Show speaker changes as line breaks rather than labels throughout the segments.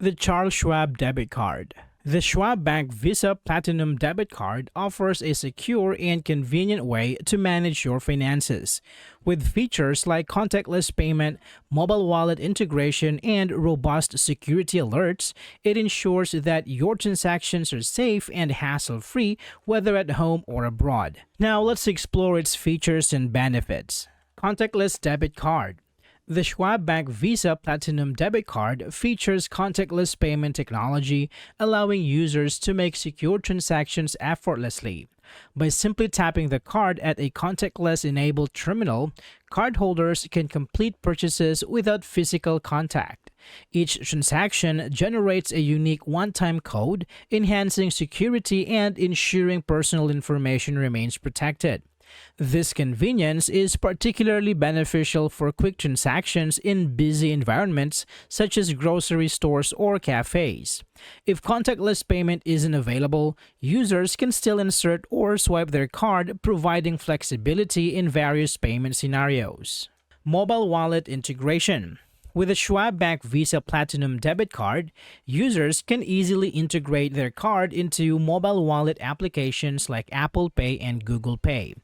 The Charles Schwab Debit Card. The Schwab Bank Visa Platinum Debit Card offers a secure and convenient way to manage your finances. With features like contactless payment, mobile wallet integration, and robust security alerts, it ensures that your transactions are safe and hassle-free, whether at home or abroad. Now let's explore its features and benefits. Contactless Debit Card. The Schwab Bank Visa Platinum Debit Card features contactless payment technology, allowing users to make secure transactions effortlessly. By simply tapping the card at a contactless-enabled terminal, cardholders can complete purchases without physical contact. Each transaction generates a unique one-time code, enhancing security and ensuring personal information remains protected. This convenience is particularly beneficial for quick transactions in busy environments such as grocery stores or cafes. If contactless payment isn't available, users can still insert or swipe their card, providing flexibility in various payment scenarios. Mobile wallet integration. With the Schwab Bank Visa Platinum Debit Card, users can easily integrate their card into mobile wallet applications like Apple Pay and Google Pay.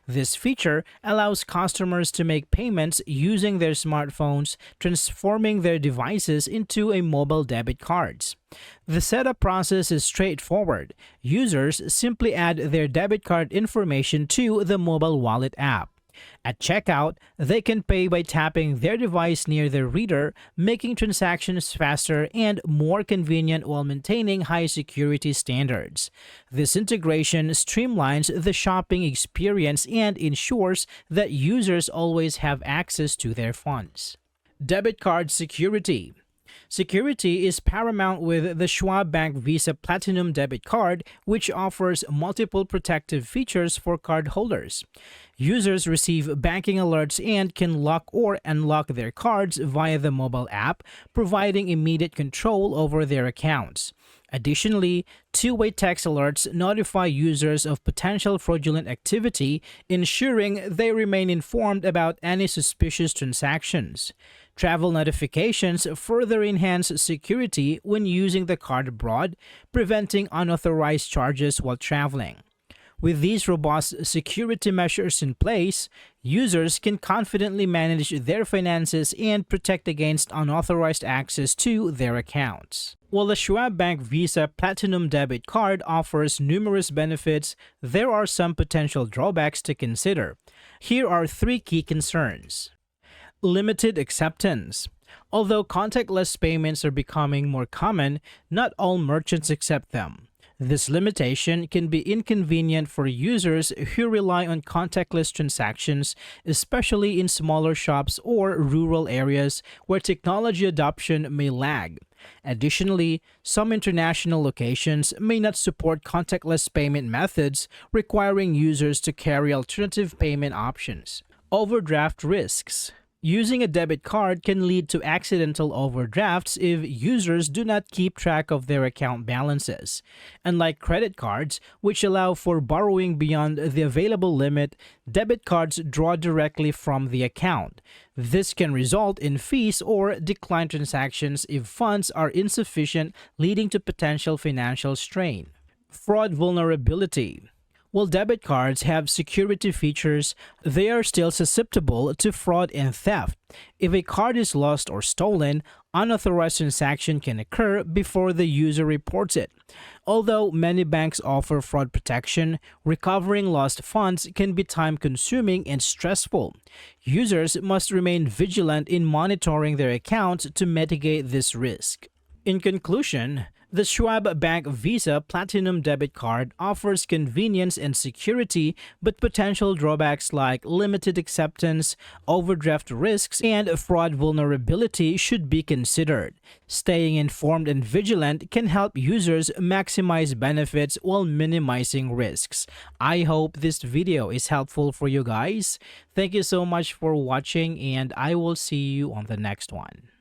This feature allows customers to make payments using their smartphones, transforming their devices into a mobile debit cards. The setup process is straightforward. Users simply add their debit card information to the mobile wallet app. At checkout, they can pay by tapping their device near their reader, making transactions faster and more convenient while maintaining high security standards. This integration streamlines the shopping experience and ensures that users always have access to their funds. Debit card security. Security is paramount with the Schwab Bank Visa Platinum Debit Card, which offers multiple protective features for cardholders. Users receive banking alerts and can lock or unlock their cards via the mobile app, providing immediate control over their accounts. Additionally, two-way text alerts notify users of potential fraudulent activity, ensuring they remain informed about any suspicious transactions. Travel notifications further enhance security when using the card abroad, preventing unauthorized charges while traveling. With these robust security measures in place, users can confidently manage their finances and protect against unauthorized access to their accounts. While the Schwab Bank Visa Platinum Debit Card offers numerous benefits, there are some potential drawbacks to consider. Here are three key concerns. Limited acceptance. Although contactless payments are becoming more common, not all merchants accept them. This limitation can be inconvenient for users who rely on contactless transactions, especially in smaller shops or rural areas where technology adoption may lag. Additionally, some international locations may not support contactless payment methods, requiring users to carry alternative payment options. Overdraft risks. Using a debit card can lead to accidental overdrafts if users do not keep track of their account balances. Unlike credit cards, which allow for borrowing beyond the available limit, debit cards draw directly from the account. This can result in fees or declined transactions if funds are insufficient, leading to potential financial strain. Fraud vulnerability. While debit cards have security features, they are still susceptible to fraud and theft. If a card is lost or stolen, unauthorized transaction can occur before the user reports it. Although many banks offer fraud protection, recovering lost funds can be time-consuming and stressful. Users must remain vigilant in monitoring their accounts to mitigate this risk. In conclusion, the Schwab Bank Visa Platinum Debit Card offers convenience and security, but potential drawbacks like limited acceptance, overdraft risks, and fraud vulnerability should be considered. Staying informed and vigilant can help users maximize benefits while minimizing risks. I hope this video is helpful for you guys. Thank you so much for watching, and I will see you on the next one.